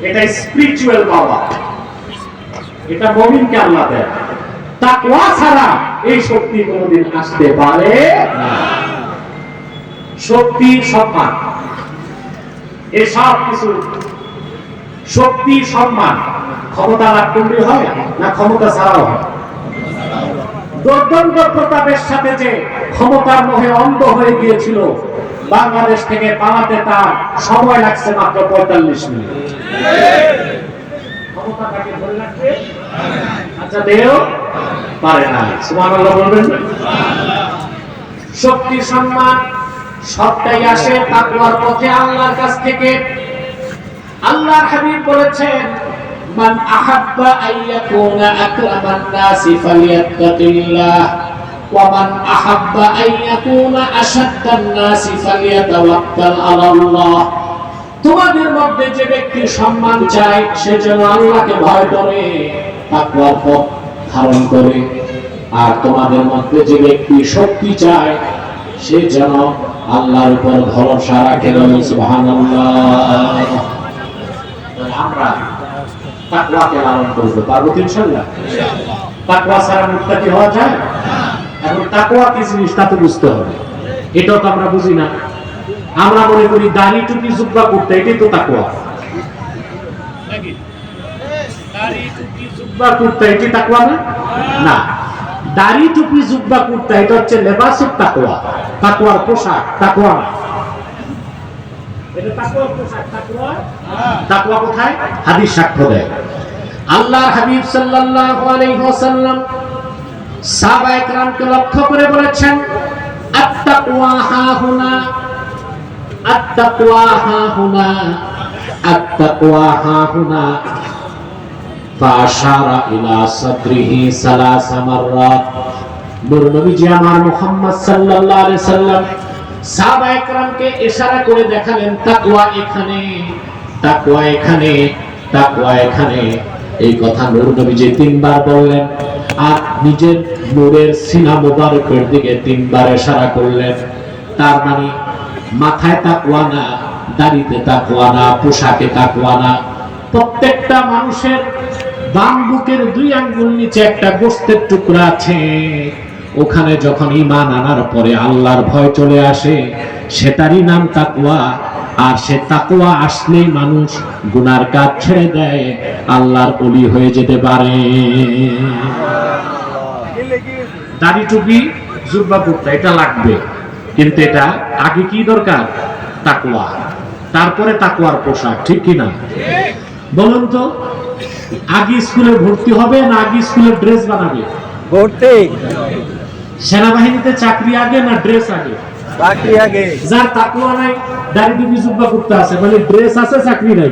এটা স্পিরিচুয়াল পাওয়ার, এটা মুমিনকে আল্লাহ দেয়। তাকওয়া ছাড়া এই শক্তি কোনোদিন আসতে পারে না। শক্তি সম্মান, এসব কিছু শক্তি সম্মান ক্ষমতা লাভ করলে হয় না ক্ষমতা ছাড়াও হয়? দুর্দণ্ড প্রতাপের সাথে যে ক্ষমতার মোহে অন্ধ হয়ে গিয়েছিল, বাংলাদেশ থেকে পালাতে তার সময় লাগছে মাত্র 45 মিনিট। ক্ষমতাটাকে ধরে রাখতে আচ্ছা দেও পারে না। সুবহানাল্লাহ বলবেন। শক্তি সম্মান সবটাই আসে তাকওয়ার পথে, আল্লাহর কাছ থেকে। আল্লাহর হাবিব বলেছেন, মান আহাব্বা আইয়াকুনা আকরামান নাসি ফালিয়াত্তাকিল্লাহ ওয়া মান আহাব্বা আইয়াকুনা আশাদ্দান নাসি ফালিয়াতাওয়াক্কাল আলাল্লাহ। তোমাদের মধ্যে যে ব্যক্তি সম্মান চায় সে যেন আল্লাহকে ভয় করে, তাকওয়ার পথ ধারণ করে। আর তোমাদের মধ্যে যে ব্যক্তি শক্তি চায় সে যেন আল্লাহর উপর ভরসা রাখে। সুবহানাল্লাহ। আমরা তাকওয়াকে লালন করব, পারবো ইনশাআল্লাহ? তাকওয়া ছাড়া মুত্তাকি হওয়া যায়? এখন তাকওয়া কি জিনিস তা তো বুঝতে হবে। এটাও তো আমরা বুঝি না। আমরা মনে করি দাড়ি টুপি জুব্বা করতে এটাই তো তাকওয়া নাকি? দাড়ি টুপি জুব্বা করতে এটি তাকওয়া না? না, দাড়ি টুপি জুব্বা করতে এটা হচ্ছে লেবাসুত তাকওয়া, তাকওয়ার পোশাক। তাকওয়া এটা তাকওয়ার পোশাক। তাকওয়া কোথায়? হাদিস সাক্ষ্য দেয়। আল্লাহর হাবিব সাল্লাল্লাহু আলাইহি ওয়াসাল্লাম সাহাবায়ে কেরামকে লক্ষ্য করে বলেছেন, আত-তাকওয়া হাহুনা, আত-তাকওয়া হাহুনা, আত-তাকওয়া হাহুনা। ফাশারা ইলা সাদরিহি সালাসা মাররাত। নূর নবীজি আমার মুহাম্মদ সাল্লাল্লাহু আলাইহি সাল্লাম সাহাবায়ে কেরামকে ইশারা করে দেখালেন, তাকওয়া এখানে, তাকওয়া এখানে, তাকওয়া এখানে। এই কথা নূর নবীজি 3 বার বললেন আর নিজের নূরের সিনা মোবারকের দিকে 3 বার ইশারা করলেন। তার মানে মাথায় তাকওয়া না, দাড়িতে তাকওয়া না, পোশাকে তাকওয়া না। প্রত্যেকটা মানুষের বাম বুকের 2 আঙ্গুল নিচে একটা গোশতের টুকরা আছে। ওখানে যখন ঈমান আনার পরে আল্লাহর ভয় চলে আসে, সেটারই নাম তাকওয়া। আর সে তাকওয়া আসলেই মানুষ গুনার কাজ ছেড়ে দেয়, আল্লাহর ওলি হয়ে যেতে পারে। দাড়ি টুপি জুব্বা কুর্তা এটা লাগবে, কিন্তু এটা আগে কি দরকার? তাকওয়া, তারপরে তাকওয়ার পোশাক। ঠিক কি না? বলুন তো, আগে স্কুলে ভর্তি হবে না আগে স্কুলের ড্রেস বানাবে? ভর্তি। সেনাবাহিনীতে চাকরি আগে না ড্রেস আগে? চাকরি আগে। যার তাকওয়া নাই, দাড়ি টুপি জুব্বা করতে আছে, মানে ড্রেস আছে চাকরি নাই।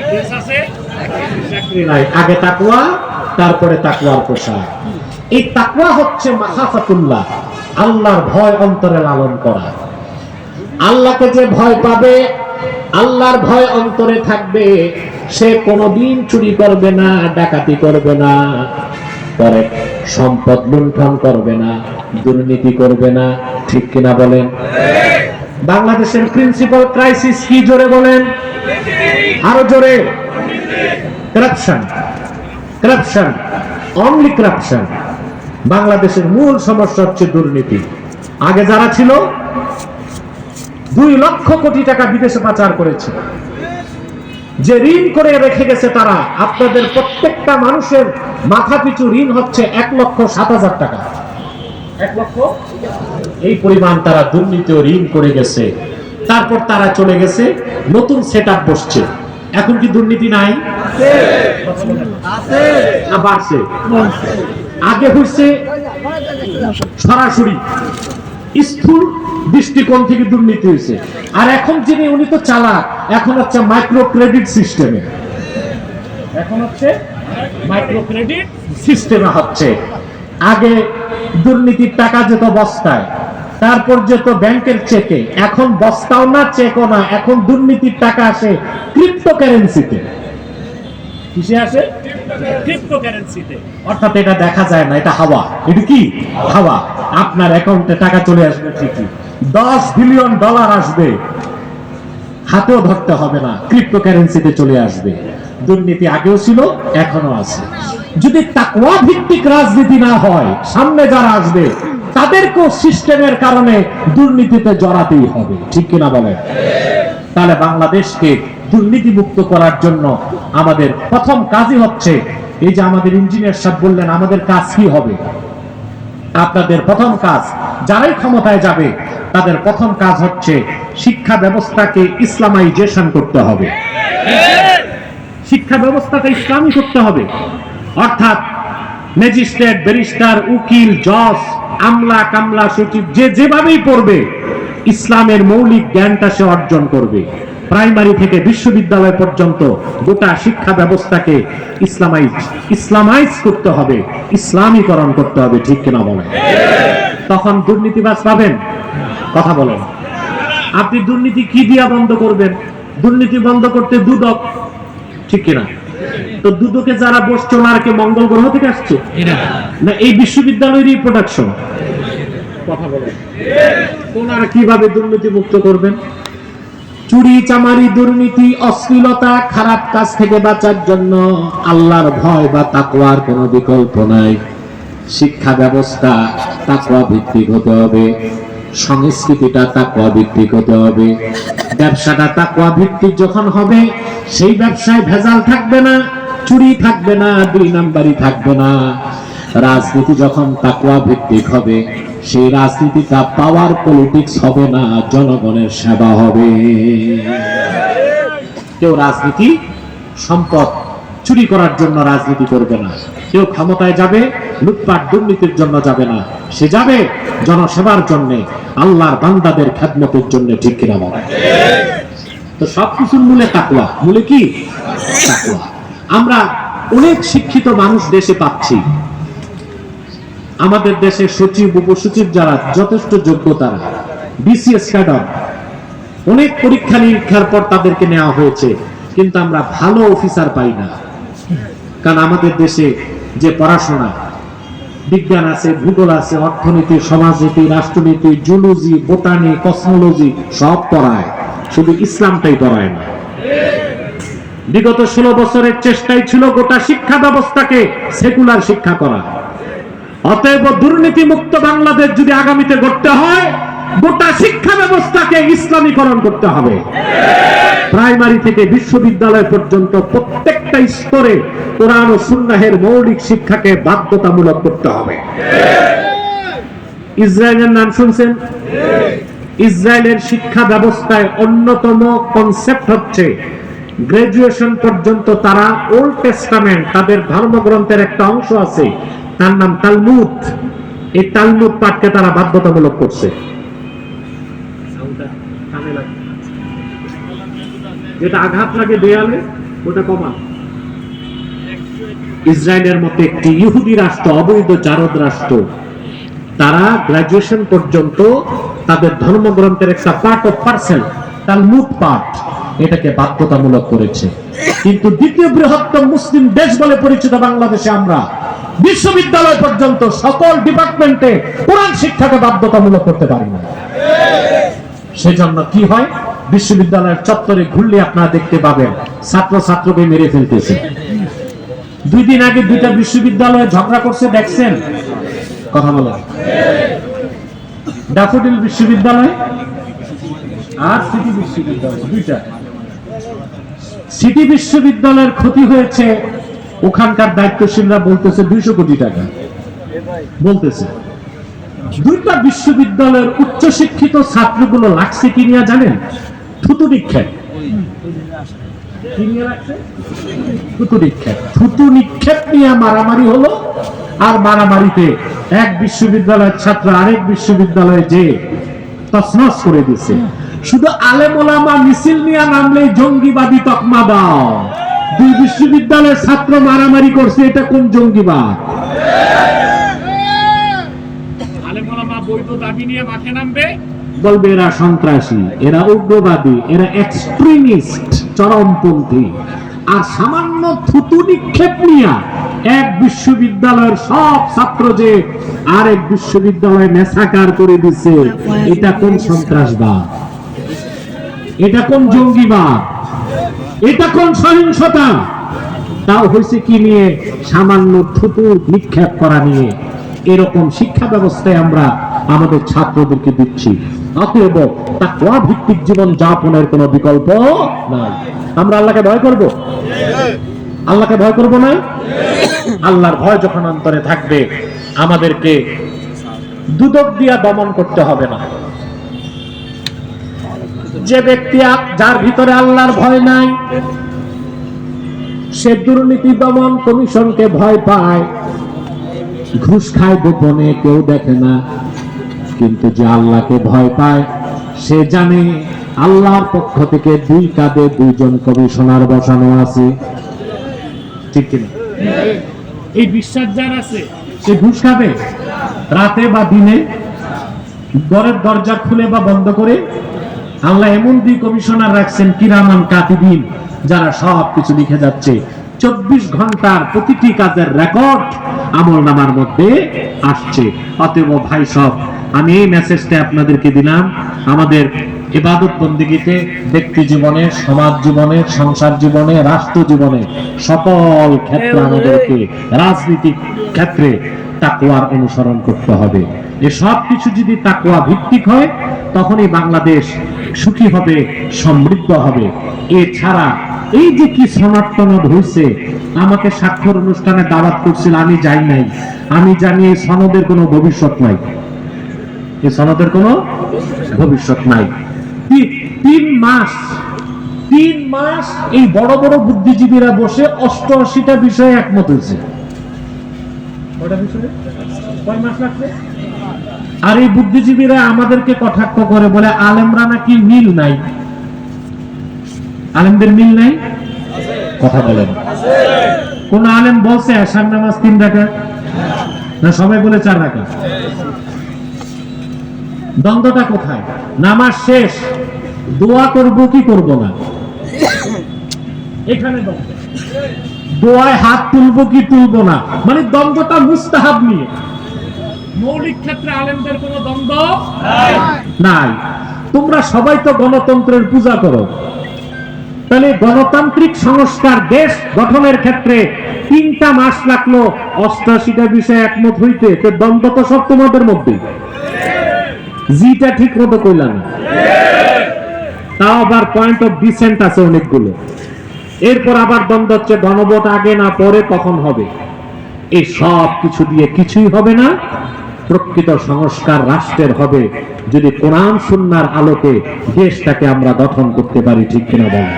ড্রেস আছে চাকরি নাই। আগে তাকওয়া, তারপরে তাকওয়ার পোশাক। এই তাকওয়া হচ্ছে মাখাফাতুল্লাহ, আল্লাহর ভয় অন্তরে লালন করা। আল্লাহকে যে ভয় পাবে, আল্লাহর ভয় অন্তরে থাকবে, সে কোনোদিন চুরি করবে না, ডাকাতি করবে না, পরে সম্পদ লুণ্ঠন করবে না, দুর্নীতি করবে না। ঠিক কিনা বলেন? বাংলাদেশের প্রিন্সিপাল ক্রাইসিস কি? জোরে বলেন, আরো জোরে। Corruption, corruption, only corruption. বাংলাদেশের মূল সমস্যা হচ্ছে দুর্নীতি। আগে যারা ছিল 2 লক্ষ কোটি টাকা বিদেশে পাচার করেছে, যে ঋণ করে রেখে গেছে তারা। আপনাদের প্রত্যেকটা মানুষের মাথা পিছু ঋণ হচ্ছে 1,07,000 টাকা। 1 লক্ষ, এই পরিমাণ তারা দুর্নীতি ঋণ করে গেছে। তারপর তারা চলে গেছে, নতুন সেটআপ বসছে। এখন কি দুর্নীতি নাই? আছে না বাড়ছে? আগে হচ্ছে সরাসরি স্থূল দৃষ্টিকোণ থেকে দুর্নীতি হয়েছে, আর এখন যিনি উনি তো চালাক, এখন হচ্ছে মাইক্রো ক্রেডিট সিস্টেমে। এখন হচ্ছে মাইক্রো ক্রেডিট সিস্টেমে হচ্ছে। আগে দুর্নীতির টাকা যেত বস্তায়, তারপর যেত ব্যাংকের চেকে। এখন বস্তাও না, চেকও না, এখন দুর্নীতির টাকা আসে ক্রিপ্টোকারেন্সিতে। কিসে আসে? ক্রিপ্টোকারেন্সিতে। অর্থাৎ এটা দেখা যায় না, এটা হাওয়া। এটা কি? হাওয়া। আপনার অ্যাকাউন্টে টাকা চলে আসবে ঠিকই, $10 বিলিয়ন আসবে, হাতেও ধরতে হবে না, ক্রিপ্টোকারেন্সিতে চলে আসবে। দুর্নীতি আগেও ছিল, এখনো আছে। যদি তাকওয়া ভিত্তিক রাজনীতি না হয়, সামনে যারা আসবে তাদেরকেও সিস্টেমের কারণে দুর্নীতিতে জড়াতেই হবে, ঠিক কিনা বলেন? তাহলে বাংলাদেশকে দুর্নীতি মুক্ত করার জন্য আমাদের প্রথম কাজই হচ্ছে, এই যে আমাদের ইঞ্জিনিয়ার সাহেব বললেন আমাদের কাজ কি হবে, আপনাদের প্রথম কাজ, যারাই ক্ষমতায় যাবে তাদের প্রথম কাজ হচ্ছে শিক্ষা ব্যবস্থাকে ইসলামাইজেশন করতে হবে। শিক্ষা ব্যবস্থাকে ইসলামী করতে হবে, অর্থাৎ ম্যাজিস্ট্রেট, ব্যারিস্টার, উকিল, জজ, আমলা, কামলা, সচিব যে যেভাবেই পড়বে ইসলামের মৌলিক জ্ঞানটা সে অর্জন করবে। প্রাইমারি থেকে বিশ্ববিদ্যালয় পর্যন্ত গোটা শিক্ষা ব্যবস্থাকে ইসলামাইজ করতে হবে, ইসলামীকরণ করতে হবে, ঠিক কিনা বলেন? তখন দুর্নীতিবাজ পাবেন? কথা বলেন। আপনি দুর্নীতি কি দিয়া বন্ধ করবেন? দুর্নীতি বন্ধ করতে দুদক, ঠিক কিনা? তো দুদকে যারা বসছে ওনারা কি মঙ্গল গ্রহ থেকে আসছে না এই বিশ্ববিদ্যালয়েরই প্রোডাকশন? কথা বলেন। ওনারা কিভাবে দুর্নীতি মুক্ত করবেন? চুরি, চামারি, দুর্নীতি, অশ্লীলতা, খারাপ কাজ থেকে বাঁচার জন্য আল্লাহর ভয় বা তাকওয়ার কোনো বিকল্প নাই। শিক্ষা ব্যবস্থা তাকওয়া ভিত্তিক হতে হবে, সংস্কৃতিটা তাকওয়া ভিত্তিক হতে হবে, ব্যবসাটা তাকওয়া ভিত্তিক যখন হবে সেই ব্যবসায় ভেজাল থাকবে না, চুরি থাকবে না, দুই নাম্বারি থাকবে না। রাজনীতি যখন তাকওয়া ভিত্তিক হবে সেই রাজনীতিটা পাওয়ার পলিটিক্স হবে না, জনগণের সেবা হবে। কেউ রাজনীতি সম্পদ চুরি করার জন্য রাজনীতি করবে না, কেউ ক্ষমতায় যাবে লুটপাট দুর্নীতির জন্য যাবে না, সে যাবে জনসেবার জন্য, আল্লাহর বান্দাদের খেদমতের জন্য, ঠিক কিনা বলেন? তো সবকিছুর মূলে তাকওয়া। মূলে কি? তাকওয়া। আমরা অনেক শিক্ষিত মানুষ দেশে পাচ্ছি, আমাদের দেশে সচিব, উপসচিব যারা যথেষ্ট যোগ্য, তারা বিসিএস ক্যাডার, অনেক পরীক্ষা নিরীক্ষার পর তাদেরকে নেওয়া হয়েছে, কিন্তু আমরা ভালো অফিসার পাই না। কারণ আমাদের দেশে যে পড়াশোনা, বিজ্ঞান আছে, ভূগোল আছে, অর্থনীতি, সমাজনীতি, রাষ্ট্রনীতি, জুলজি, বোটানি, কসমোলজি সব পড়ায়, শুধু ইসলামটাই পড়ায় না। বিগত 16 বছরের চেষ্টাই ছিল গোটা শিক্ষা ব্যবস্থাকে সেকুলার শিক্ষা করা। অতএব দুর্নীতি মুক্ত বাংলাদেশ যদি আগামীতে গড়তে হয়, গোটা শিক্ষা ব্যবস্থাকে ইসলামীকরণ করতে হবে। প্রাইমারি থেকে বিশ্ববিদ্যালয় পর্যন্ত প্রত্যেকটা স্তরে কোরআন ও সুন্নাহের মৌলিক শিক্ষাকে বাধ্যতামূলক করতে হবে। ইসরায়েলের নাম শুনছেন? ইসরায়েলের শিক্ষা ব্যবস্থায় অন্যতম কনসেপ্ট হচ্ছে গ্রাজুয়েশন পর্যন্ত তারা ওল্ড টেস্টামেন্ট, তাদের ধর্মগ্রন্থের একটা অংশ আছে, তার নাম তালমুদ। এই তালমুদ পাঠকে তারা বাধ্যতামূলক করছে। যেটা আঘাত লাগে দেয়ালে ওটা কমান। ইসরায়েলের মতো একটি ইহুদি রাষ্ট্র, অবৈধ জারদ রাষ্ট্র, তারা গ্রাজুয়েশন পর্যন্ত তাদের ধর্মগ্রন্থের একটা পার্ট অফ পার্সেল, তালমুদ পাঠ, এটাকে বাধ্যতামূলক করেছে। কিন্তু দ্বিতীয় বৃহত্তম মুসলিম দেশ বলে পরিচিত বাংলাদেশে আমরা বিশ্ববিদ্যালয় পর্যন্ত সকল ডিপার্টমেন্টে কোরআন শিক্ষাকে বাধ্যতামূলক করতে পারি না। সেজন্য কি হয়, বিশ্ববিদ্যালয়ের চত্বরে ঘুরলে আপনারা দেখতে পাবেন ছাত্র ছাত্রকে মেরে ফেলতেছে। 2 দিন আগে 2টা বিশ্ববিদ্যালয়ে ঝগড়া করছে, দেখছেন? কথা বলেন। ড্যাফোডিল বিশ্ববিদ্যালয় আর সিটি বিশ্ববিদ্যালয়, 2টা। সিটি বিশ্ববিদ্যালয়ের ক্ষতি হয়েছে, ওখানকার দায়িত্বশীলরা বলতেছে 200 কোটি টাকা বলতেছে। 2টা বিশ্ববিদ্যালয়ের উচ্চশিক্ষিত ছাত্রগুলো লাগছে কি নিয়ে জানেন? থুতু নিক্ষেপ। থুতু নিক্ষেপ নিয়ে মারামারি হলো, আর মারামারিতে এক বিশ্ববিদ্যালয়ের ছাত্র আরেক বিশ্ববিদ্যালয়ে যে তছনছ করে দিচ্ছে। শুধু আলেম ওলামা মিছিল নিয়ে নামলেই জঙ্গিবাদী তকমা দাও। 2 বিশ্ববিদ্যালয়ের ছাত্র মারামারি করছে, এটা কোন জঙ্গিবাদ? আলেম ওলামা বৈধ দাবি নিয়ে মাঠে নামবে, বলবে এরা সন্ত্রাসী, এরা উগ্রবাদী, এরা এক্সট্রিমিস্ট, চরমপন্থী। আর সামান্য থুতু নিক্ষেপ নিয়ে এক বিশ্ববিদ্যালয়ের সব ছাত্র যে আরেক বিশ্ববিদ্যালয়ে মেসাকার করে দিচ্ছে, এটা কোন সন্ত্রাসবাদ? এটা কোন জঙ্গিবাদ, এটা কোন সহিংসতা? তাও হয়েছে কি নিয়ে? সামান্য থুতু নিক্ষেপ করা নিয়ে। এরকম শিক্ষা ব্যবস্থায় আমরা আমাদের ছাত্রদেরকে দিচ্ছি। অতএব তাকওয়া ভিত্তিক জীবন যাপনের কোনো বিকল্প নাই। আমরা আল্লাহকে ভয় করব, আল্লাহকে ভয় করব না। আল্লাহর ভয় যখন অন্তরে থাকবে, আমাদেরকে দুদক দিয়া দমন করতে হবে না। যে ব্যক্তি যার ভিতরে আল্লাহর ভয় নাই, সে দুর্নীতি দমন কমিশনকে ভয় পায়, ঘুষ খায় গোপনে, কেউ দেখে না। কিন্তু যে আল্লাহকে ভয় পায়, সে জানে আল্লাহর পক্ষ থেকে দুই কাঁধে দুইজন কমিশনার বসানো আছে। ঠিক কিনা? এই বিশ্বাস যার আছে, সে ঘুষ খাবে রাতে বা দিনে, ঘরের দরজা খুলে বা বন্ধ করে। আল্লাহ এমন দুই কমিশনার রাখছেন, কিরামান কাতিবিন, যারা সব কিছু লিখে যাচ্ছে। 24 ঘন্টার প্রতিটি কাজের রেকর্ড আমলনামার মধ্যে আসছে। অতএব ভাই সব, আমি এই মেসেজটা আপনাদেরকে দিলাম। আমাদের ইবাদত বন্দেগীতে, ব্যক্তি জীবনে, সমাজ জীবনে, সংসার জীবনে, রাষ্ট্র জীবনে, সকল ক্ষেত্রে আমাদেরকে, রাজনীতিক ক্ষেত্রে তাকওয়ার অনুসরণ করতে হবে। এ সব কিছু যদি তাকওয়া ভিত্তিক হয়, তখনই বাংলাদেশ সুখী হবে, সমৃদ্ধ হবে। এছাড়া এই যে কি সনাতনদ হয়েছে, আমাকে স্বাক্ষর অনুষ্ঠানে দাওয়াত করছিল, আমি যাই নাই। আমি জানি এই সনদের কোনো ভবিষ্যৎ নাই, এই সনদের কোনো ভবিষ্যৎ নাই। 3 মাস এই বড় বড় বুদ্ধিজীবীরা বসে 88টা বিষয়ে একমত হয়েছে। কয়টা বিষয়ে? কয় মাস লাগবে? আর এই বুদ্ধিজীবীরা আমাদেরকে কটাক্ষ করে, বলে আলেমরা নাকি মিল নাই। আলেমদের মিল নাই? কথা বলেন। কোন আলেম বলছে আশার নামাজ 3 রাকাত? না, সবাই বলে 4 রাকাত। দ্বন্দ্বটা কোথায়? নামাজ শেষ, দোয়া করব কি করব না, এখানে দ্বন্দ্ব। দোয়ায় হাত তুলব কি তুলব না, মানে দ্বন্দ্বটা মুস্তাহাব নিয়ে। মৌলিক ক্ষেত্রে আলেমদের কোনো দ্বন্দ্ব নাই। তোমরা সবাই তো গণতন্ত্রের পূজা করো, তাহলে গণতান্ত্রিক সংস্কার দেশ গঠনের ক্ষেত্রে 3টা মাস লাগলো 88টা বিষয়ে একমত হইতে। তো দ্বন্দ্ব তো সব তোমাদের মধ্যে। জিটা ঠিক মতো কইলা না, তাও আবার পয়েন্ট অফ ডিসেন্ট আছে অনেকগুলো। এরপর আবার দ্বন্দ্ব হচ্ছে গণভোট আগে না পরে, কখন হবে। এই সব কিছু দিয়ে কিছুই হবে না। প্রকৃত সংস্কার রাষ্ট্রের হবে যদি কোরআন সুন্নাহর আলোকে দেশটাকে আমরা গঠন করতে পারি। ঠিক কিনা বলেন?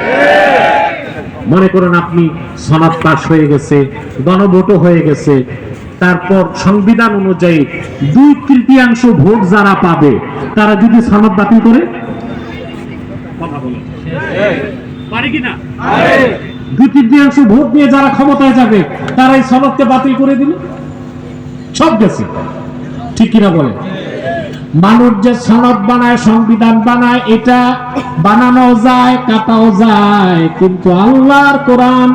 মনে করেন আপনি সনদ পাস হয়ে গেছে, গণভোটও হয়ে গেছে, তারপর সংবিধান অনুযায়ী 2/3 ভোট যারা পাবে, তারা যদি সনদ বাতিল করে, কথা বলেন পারে কিনা? 2/3 ভোট নিয়ে যারা ক্ষমতায় যাবে, তারা এই সনদকে বাতিল করে দিল, সব গেছে। ঠিক কিনা বলেন? মানুষ যে সনদ বানায়, সংবিধান বানায়, এটা বানানো যায়, কাটাও যায়, কিন্তু আল্লাহর কোরআন,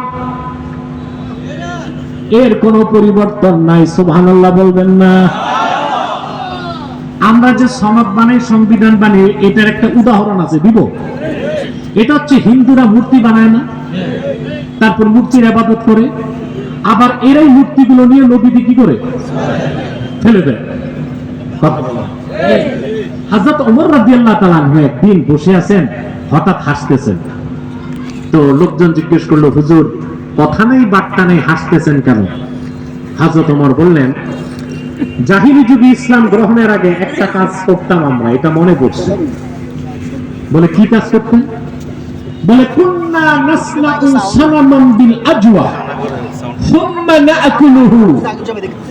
এর কোনো পরিবর্তন নাই। সুবহানাল্লাহ বলবেন না? আমরা যে সনদ বানাই, সংবিধান বানাই, এটার একটা উদাহরণ আছে, দিব। এটা হচ্ছে হিন্দুরা মূর্তি বানায় না, তারপর মূর্তির ইবাদত করে, আবার এরাই মূর্তিগুলো নিয়ে নদীতে কি করে ফেলে দেয়। হযরত ওমর রাদিয়াল্লাহু তাআলা আনহু একদিন বসে আছেন, হঠাৎ হাসতেছেন। তো লোকজন জিজ্ঞেস করলো, হুজুর কথা নেই বার্তা নেই, হাসতেছেন কেন? হযরত ওমর বললেন, জাহিলি যুগে ইসলাম গ্রহণের আগে একটা কাজ করতাম আমরা, এটা মনে পড়ছে। বলে কি কাজ করতেন? বলে কুন্না নাসনাউ সানামান বিল আজওয়া সুম্মা নাআকুলুহু।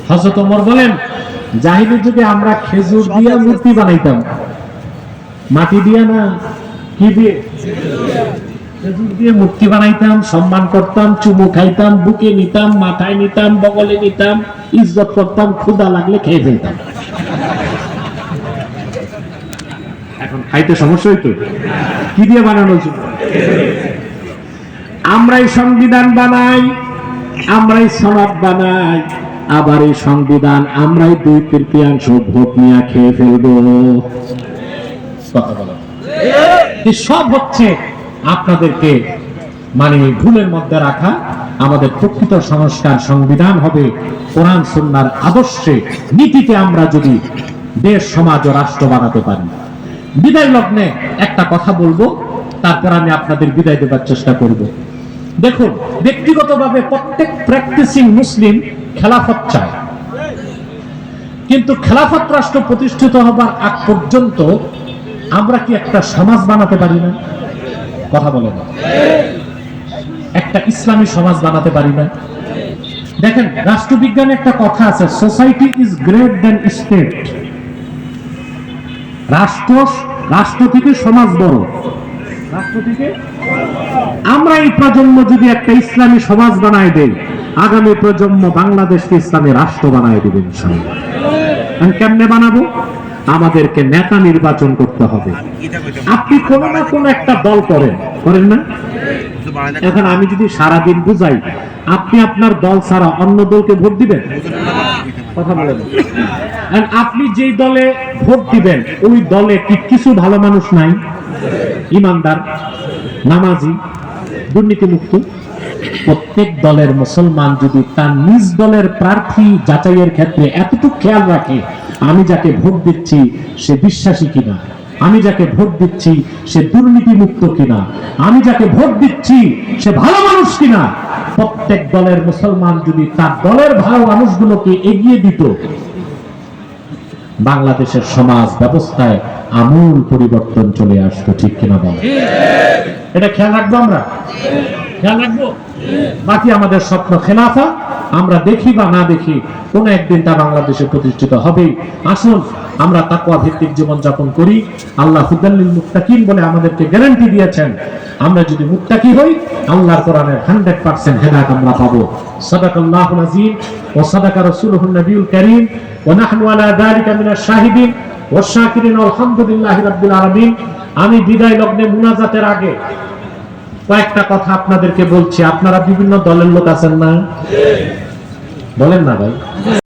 হযরত ওমর বলেন, জাহিলি যুগে আমরা খেজুর দিয়ে মূর্তি বানাইতাম, মাটি দিয়ে না, কি দিয়ে? খেজুর দিয়ে মূর্তি বানাইতাম, সম্মান করতাম, চুমু খাইতাম, বুকে নিতাম, মাথায় নিতাম, বগলে নিতাম, ইজ্জত করতাম, ক্ষুধা লাগলে খেয়ে ফেলতাম। এখন খাইতে সমস্যা হইতো? কি দিয়ে বানানো হয়েছিল? আমরাই সংবিধান বানাই, আমরাই সনদ বানাই, আবার এই সংবিধান আমরাই 2/3 ভোট নিয়ে খেয়ে ফেলবো। কথা বলো। এই সব হচ্ছে আপনাদেরকে মানে ভুলের মধ্যে রাখা। আমাদের প্রকৃত সংস্কার সংবিধান হবে কোরআন সুন্নাহর আদর্শে নীতিতে আমরা যদি দেশ সমাজ ও রাষ্ট্র বানাতে পারি। বিদায় লগ্নে একটা কথা বলবো, তারপর আমি আপনাদের বিদায় দেবার চেষ্টা করব। দেখুন, ব্যক্তিগতভাবে প্রত্যেক প্র্যাকটিসিং মুসলিম খেলাফত চায়, কিন্তু খেলাফত রাষ্ট্র প্রতিষ্ঠিত হবার আগ পর্যন্ত আমরা কি একটা সমাজ বানাতে পারি না? কথা বলে না, একটা ইসলামী সমাজ বানাতে পারি না? দেখেন, রাষ্ট্রবিজ্ঞানে একটা কথা আছে, society is great than state. রাষ্ট্র থেকে সমাজ বড়। রাষ্ট্র থেকে আমরা এই প্রজন্ম যদি একটা ইসলামী সমাজ বানায় দেই, আগামী প্রজন্ম বাংলাদেশকে ইসলামী রাষ্ট্র বানায় দেবে ইনশাআল্লাহ। আমি কেমনে বানাবো? আমাদেরকে নেতা নির্বাচন করতে হবে। আপনি কোন না কোন একটা দল করেন না? এখন আমি যদি সারাদিন বুঝাই, আপনি আপনার দল ছাড়া অন্য দলকে ভোট দিবেন? কথা বলেন। আপনি যেই দলে ভোট দিবেন ওই দলে কি কিছু ভালো মানুষ নাই? ইমানদার, নামাজি, দুর্নীতিমুক্ত? প্রত্যেক দলের মুসলমান যদি তার নিজ দলের প্রার্থী যাচাইয়ের ক্ষেত্রে এতটুকু খেয়াল রাখে, আমি যাকে ভোট দিচ্ছি সে বিশ্বাসী কিনা, আমি যাকে ভোট দিচ্ছি সে দুর্নীতিমুক্ত কিনা, আমি যাকে ভোট দিচ্ছি সে ভালো মানুষ কিনা, প্রত্যেক দলের মুসলমান যদি তার দলের ভালো মানুষগুলোকে এগিয়ে দিত, বাংলাদেশের সমাজ ব্যবস্থায় আমূল পরিবর্তন চলে আসতো। ঠিক কিনা বল? এটা খেয়াল রাখবো, আমরা খেয়াল রাখবো। বাকি আমাদের স্বপ্ন খেলাফা, আমরা দেখি বা না দেখি কোন একদিন তা বাংলাদেশে প্রতিষ্ঠিত হবেই। আসুন আমরা তাকওয়া ভিত্তিক জীবন যাপন করি। আল্লাহ হুদাল্লিল মুত্তাকিন বলে আমাদেরকে গ্যারান্টি দিয়েছেন। আমরা যদি মুত্তাকি হই, আল্লাহর কোরআনের 100% হেদায়েত আমরা পাবো। সাদাকাল্লাহুল আযীম ওয়া সাদাকা রাসূলুহুন নবিয়ুল কারীম ওয়া নাহনু আলা যালিকা মিনাশ শাহিদিন ওয়াশ শাকিরিন আলহামদুলিল্লাহি রাব্বিল আলামিন। আমি বিদায় লগ্নে মুনাজাতের আগে কয়েকটা কথা আপনাদেরকে বলছি। আপনারা বিভিন্ন দলের লোক আছেন না? বলেন না ভাই।